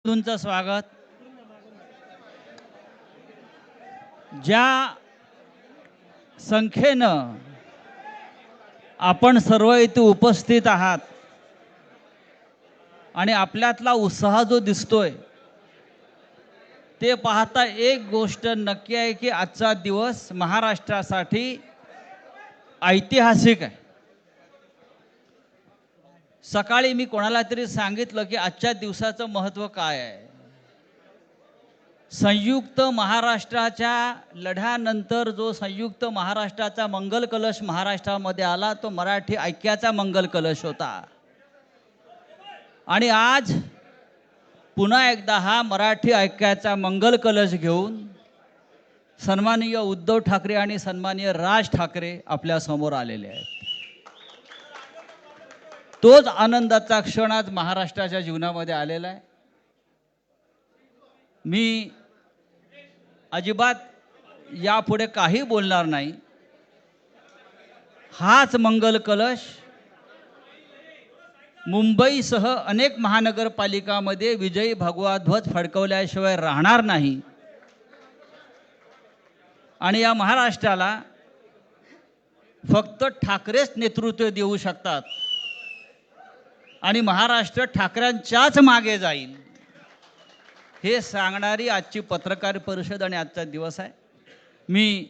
तुमचं स्वागत. ज्या संख्येनं आपण सर्व इथे उपस्थित आहात आणि आपल्यातला उत्साह जो दिसतोय ते पाहता एक गोष्ट नक्की आहे की आजचा दिवस महाराष्ट्रासाठी ऐतिहासिक आहे. सकाळी मी कोणाला तरी सांगितलं की आजच्या दिवसाचं महत्त्व काय आहे. संयुक्त महाराष्ट्राच्या लढ्यानंतर जो संयुक्त महाराष्ट्राचा मंगल कलश महाराष्ट्रामध्ये आला तो मराठी ऐक्याचा मंगल कलश होता. आणि आज पुन्हा एकदा हा मराठी ऐक्याचा मंगल कलश घेऊन सन्माननीय उद्धव ठाकरे आणि सन्माननीय राज ठाकरे आपल्या समोर आलेले आहेत. तोच आनंदाचा क्षण आज महाराष्ट्राच्या जीवनामध्ये आलेला आहे. मी अजिबात यापुढे काही बोलणार नाही. हाच मंगल कलश मुंबईसह अनेक महानगरपालिकामध्ये विजयी भगवा ध्वज फडकवल्याशिवाय राहणार नाही. आणि या महाराष्ट्राला फक्त ठाकरेच नेतृत्व देऊ शकतात आणि महाराष्ट्र ठाकरेंच्याच मागे जाईल हे सांगणारी आजची पत्रकार परिषद आणि आजचा दिवस आहे. मी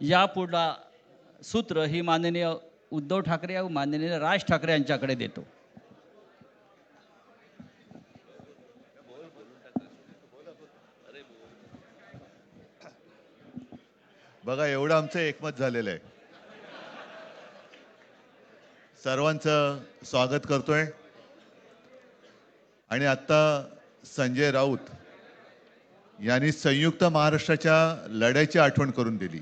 यापुढला सूत्र ही माननीय उद्धव ठाकरे व माननीय राज ठाकरे यांच्याकडे देतो. बघा एवढं आमचं एकमत झालेलं आहे. सर्वांचं स्वागत करतोय. आणि आता संजय राऊत यांनी संयुक्त महाराष्ट्राच्या लढ्याची आठवण करून दिली.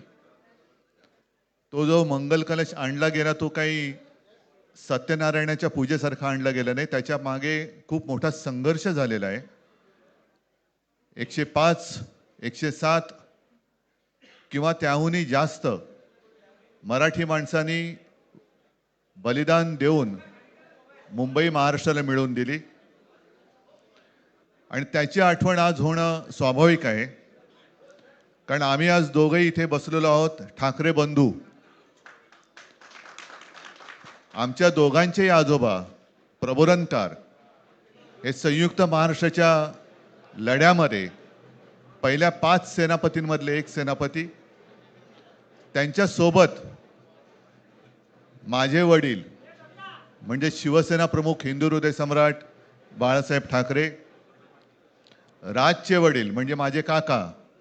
तो जो मंगल कलश आणला गेला तो काही सत्यनारायणाच्या पूजेसारखा आणला गेला नाही. त्याच्या मागे खूप मोठा संघर्ष झालेला आहे. 105 107 किंवा त्याहूनही जास्त मराठी माणसांनी बलिदान देऊन मुंबई महाराष्ट्राला मिळवून दिली आणि त्याची आठवण आज होणं स्वाभाविक आहे. कारण आम्ही आज दोघंही इथे बसलेलो आहोत ठाकरे बंधू. आमच्या दोघांचेही आजोबा प्रबोधनकार हे संयुक्त महाराष्ट्राच्या लढ्यामध्ये पहिल्या 5 सेनापतींमधले एक सेनापती. त्यांच्यासोबत माझे वडील म्हणजे शिवसेना प्रमुख हिंदू हृदय सम्राट बाळासाहेब ठाकरे, राजचे वडील म्हणजे माझे काका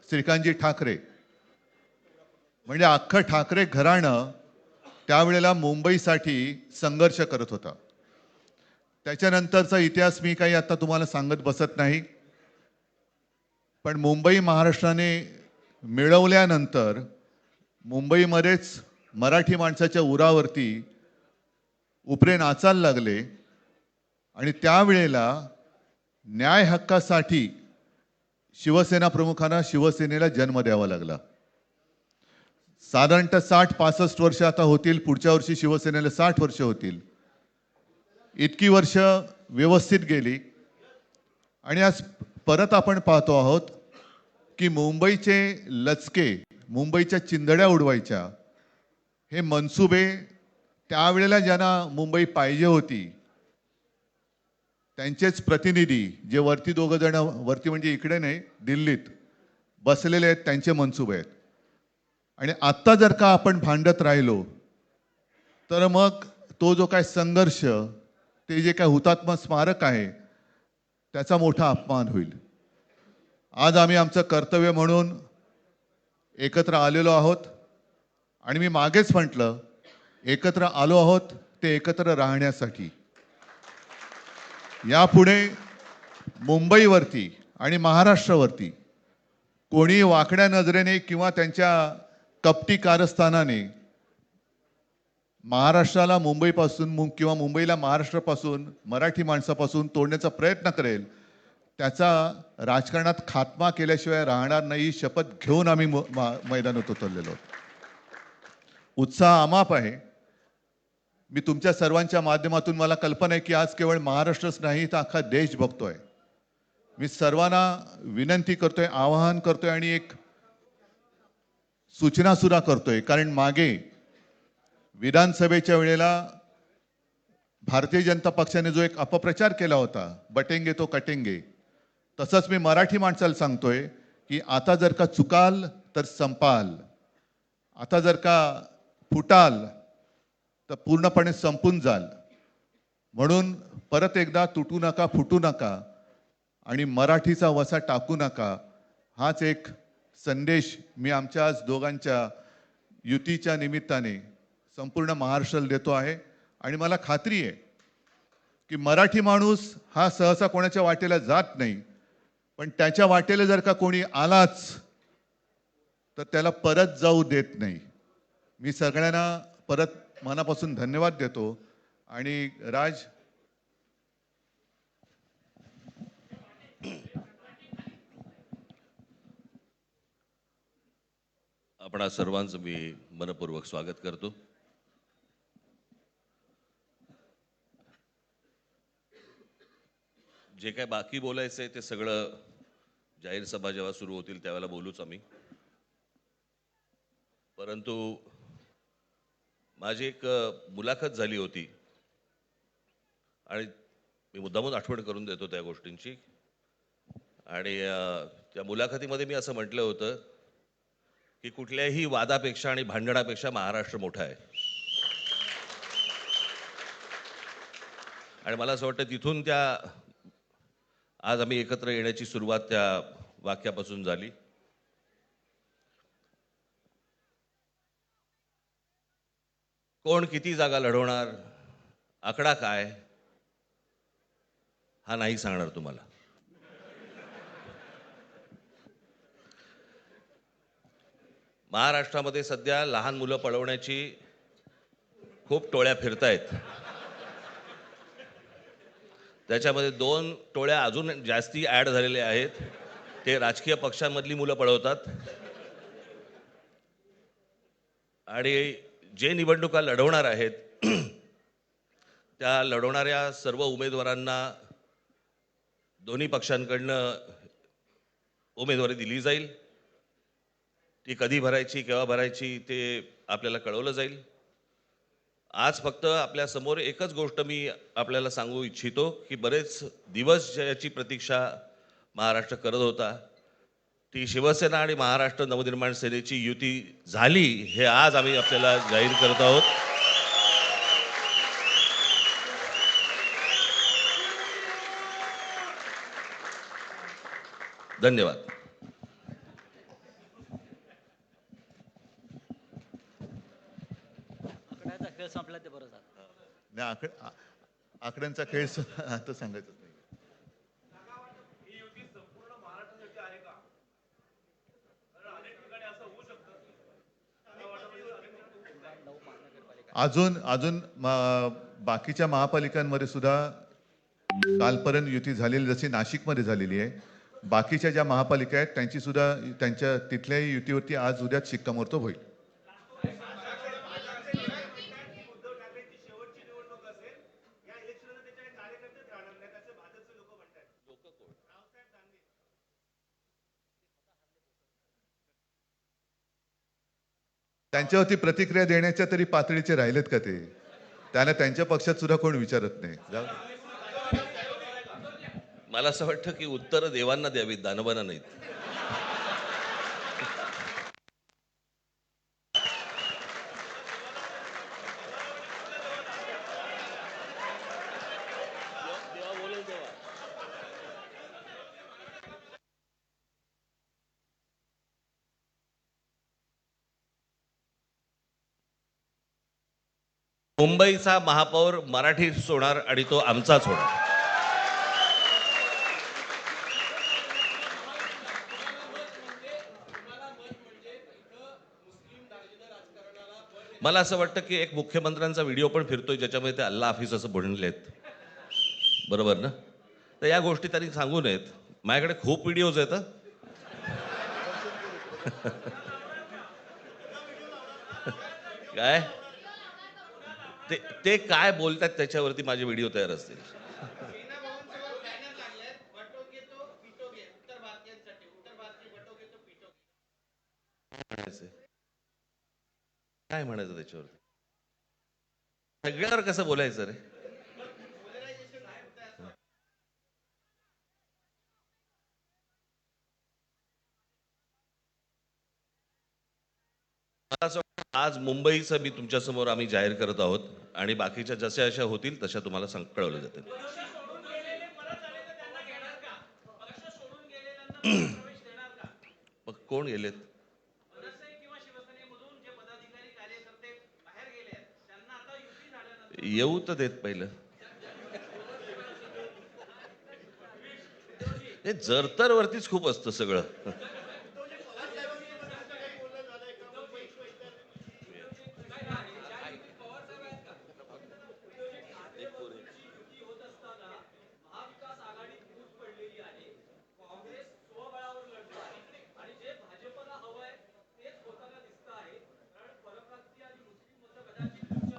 श्रीकांतजी ठाकरे, म्हणजे अख्खं ठाकरे घराणं त्यावेळेला मुंबईसाठी संघर्ष करत होता. त्याच्यानंतरचा इतिहास मी काही आता तुम्हाला सांगत बसत नाही. पण मुंबई महाराष्ट्राने मिळवल्यानंतर मुंबईमध्येच मराठी माणसाच्या उरावरती उपरे नाचायला लागले आणि त्यावेळेला न्याय हक्कासाठी शिवसेना प्रमुखांना शिवसेनेला जन्म द्यावा लागला. साधारणतः 60-65 वर्ष आता होतील. पुढच्या वर्षी शिवसेनेला 60 वर्ष होतील. इतकी वर्ष व्यवस्थित गेली आणि आज परत आपण पाहतो आहोत की मुंबईचे लचके, मुंबईच्या चिंधड्या उडवायच्या हे मनसुबे त्यावेळेला ज्यांना मुंबई पाहिजे होती त्यांचेच प्रतिनिधी जे वरती दोघं जण, वरती म्हणजे इकडे नाही दिल्लीत बसलेले आहेत, त्यांचे मनसुबे आहेत. आणि आत्ता जर का आपण भांडत राहिलो तर मग तो जो काय संघर्ष, ते जे काय हुतात्मा स्मारक आहे त्याचा मोठा अपमान होईल. आज आम्ही आमचं कर्तव्य म्हणून एकत्र आलेलो आहोत आणि मी मागेच म्हटलं एकत्र आलो आहोत ते एकत्र राहण्यासाठी. यापुढे मुंबईवरती आणि महाराष्ट्रावरती कोणी वाकड्या नजरेने किंवा त्यांच्या कपटी कारस्थानाने महाराष्ट्राला मुंबईपासून किंवा मुंबईला महाराष्ट्रापासून, मराठी माणसापासून तोडण्याचा प्रयत्न करेल त्याचा राजकारणात खात्मा केल्याशिवाय राहणार नाही. शपथ घेऊन आम्ही मैदानात उतरलेलो आहोत. उत्साह अमाप आहे. मी तुमच्या सर्वांच्या माध्यमातून मला कल्पना आहे की आज केवळ महाराष्ट्रच नाही तर अख्खा देश बघतोय. मी सर्वांना विनंती करतोय, आवाहन करतोय आणि एक सूचना सुद्धा करतोय, कारण मागे विधानसभेच्या वेळेला भारतीय जनता पक्षाने जो एक अपप्रचार केला होता, बटेंगे तो कटेंगे, तसंच मी मराठी माणसाला सांगतोय की आता जर का चुकाल तर संपाल, आता जर का फुटाल तर पूर्णपणे संपून जाल. म्हणून परत एकदा तुटू नका, फुटू नका आणि मराठीचा वसा टाकू नका, हाच एक संदेश मी आमच्या आज दोघांच्या युतीच्या निमित्ताने संपूर्ण महाराष्ट्राला देतो आहे. आणि मला खात्री आहे की मराठी माणूस हा सहसा कोणाच्या वाटेला जात नाही, पण त्याच्या वाटेला जर का कोणी आलाच तर त्याला परत जाऊ देत नाही. मी सगळ्यांना परत मनापासून धन्यवाद देतो. आणि राज, आपणा सर्वांचं मी मनपूर्वक स्वागत करतो. जे काय बाकी बोलायचं आहे ते सगळं जाहीर सभा जेव्हा सुरू होतील त्यावेळेला बोलूच आम्ही. परंतु माझी एक मुलाखत झाली होती आणि मी मुद्दामून आठवण करून देतो त्या गोष्टींची. आणि त्या मुलाखतीमध्ये मी असं म्हटलं होतं की कुठल्याही वादापेक्षा आणि भांडणापेक्षा महाराष्ट्र मोठा आहे. आणि मला असं वाटतं तिथून त्या आज आम्ही एकत्र येण्याची सुरुवात त्या वाक्यापासून झाली. कोण किती जागा लढवणार, आकडा काय, हा नाही सांगणार तुम्हाला. महाराष्ट्रामध्ये सध्या लहान मुलं पळवण्याची खूप टोळ्या फिरतायत. त्याच्यामध्ये 2 टोळ्या अजून जास्ती ॲड झालेल्या आहेत. ते राजकीय पक्षांमधली मुलं पळवतात आणि जे निवडणुका लढवणार आहेत त्या लढवणाऱ्या सर्व उमेदवारांना दोन्ही पक्षांकडनं उमेदवारी दिली जाईल. ती कधी भरायची, केव्हा भरायची ते आपल्याला कळवलं जाईल. आज फक्त आपल्या समोर एकच गोष्ट मी आपल्याला सांगू इच्छितो की बरेच दिवस ज्याची प्रतीक्षा महाराष्ट्र करत होता, ती शिवसेना आणि महाराष्ट्र नवनिर्माण सेनेची युती झाली, हे आज आम्ही आपल्याला जाहीर करत आहोत. धन्यवाद. आकड्याचा खेळ संपला ते बरं झालं. नाही, आकड्यांचा खेळ आता सांगायचं नाही. अजून अजून बाकीच्या महापालिकांमध्ये सुद्धा कालपर्यंत युती झालेली, जशी नाशिकमध्ये झालेली आहे, बाकीच्या ज्या महापालिका आहेत त्यांची सुद्धा त्यांच्या तिथल्याही युतीवरती आज उद्याच शिक्कामोर्तब होईल. त्यांच्यावरती प्रतिक्रिया देण्याच्या तरी पातळीचे राहिलेत का ते? त्यांना त्यांच्या पक्षात सुद्धा कोण विचारत नाही. जाऊ दे. मला असं वाटतं की उत्तर देवांना द्यावीत, दानवांना नाहीत. मुंबईचा महापौर मराठीच होणार आणि तो आमचाच होणार. मला असं वाटतं की एक मुख्यमंत्र्यांचा व्हिडिओ पण फिरतोय ज्याच्यामध्ये ते अल्ला हाफिज असं म्हणलेत, बरोबर ना? तर या गोष्टी त्यांनी सांगू नयेत. माझ्याकडे खूप व्हिडिओज आहेत. काय ते काय बोलतात त्याच्यावरती माझे व्हिडिओ तयार असतील. म्हणायचंय? काय म्हणायचं त्याच्यावर? सगळ्यावर कसं बोलायचं रे? मला असं वाटतं आज मुंबईचं मी तुमच्यासमोर आम्ही जाहीर करत आहोत आणि बाकीच्या जशा अशा होतील तशा तुम्हाला कळवलं जातील. मग कोण गेलेत? येऊ तर देत पहिलं. हे जरतर वरतीच खूप असतं सगळं.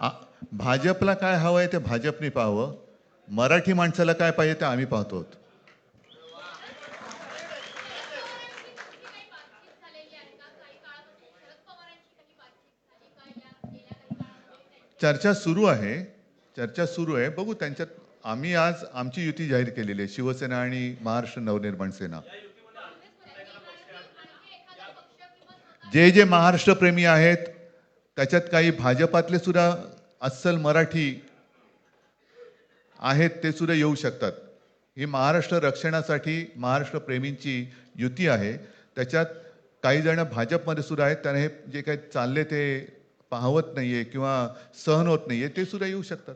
आ- भाजपला काय हवं आहे ते भाजपने पाहावं. मराठी माणसाला काय पाहिजे ते आम्ही पाहतो. चर्चा सुरू आहे. चर्चा सुरू आहे. बघू त्यांच्यात. आम्ही आज आमची युती जाहीर केलेली आहे, शिवसेना आणि महाराष्ट्र नवनिर्माण सेना. जे जे महाराष्ट्र प्रेमी आहेत त्याच्यात काही भाजपातले सुद्धा अस्सल मराठी आहेत, ते सुद्धा येऊ शकतात. ही महाराष्ट्र रक्षणासाठी महाराष्ट्र प्रेमींची युती आहे. त्याच्यात काही जण भाजपमध्ये सुद्धा आहेत, त्यांना हे जे काही चालले ते पाहवत नाहीये किंवा सहन होत नाहीये, ते सुद्धा येऊ शकतात.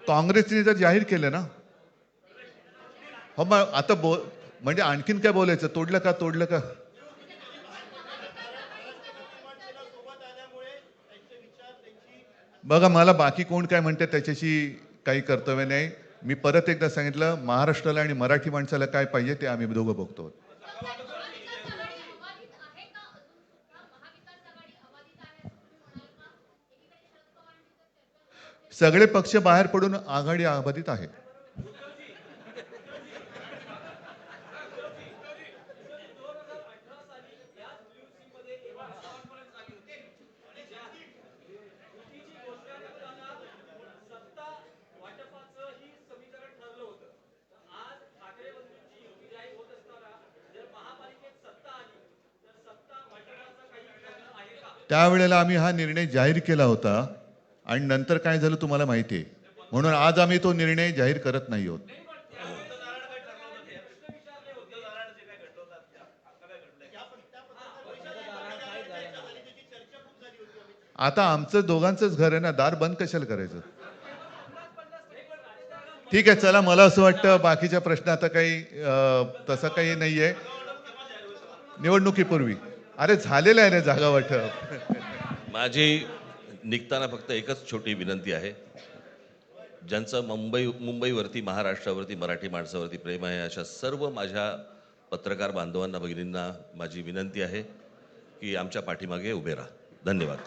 काँग्रेसने जर जाहीर केलं ना, हो मग आता म्हणजे आणखीन काय बोलायचं? तोडलं का तोडलं का? बघा, मला बाकी कोण काय म्हणते त्याच्याशी काही कर्तव्य नाही. मी परत एकदा सांगितलं, महाराष्ट्राला आणि मराठी माणसाला काय पाहिजे ते आम्ही दोघं बघतो. सगळे पक्ष बाहेर पडून आघाडी अबाधित आहे. त्यावेळेला आम्ही हा निर्णय जाहीर केला होता आणि नंतर काय झालं तुम्हाला माहिती आहे. म्हणून आज आम्ही तो निर्णय जाहीर करत नाही आहोत. आता आमचं दोघांचंच घर आहे ना, दार बंद कशाला करायचं? ठीक आहे, चला. मला असं वाटतं बाकीच्या प्रश्न आता काही तसं काही नाहीये. निवडणुकीपूर्वी अरे झालेलं आहे ना जागा वाटप. माझी निघताना फक्त एकच छोटी विनंती आहे. ज्यांचं मुंबईवरती, महाराष्ट्रावरती, मराठी माणसावरती प्रेम आहे, अशा सर्व माझ्या पत्रकार बांधवांना, भगिनींना माझी विनंती आहे की आमच्या पाठीमागे उभे राहा. धन्यवाद.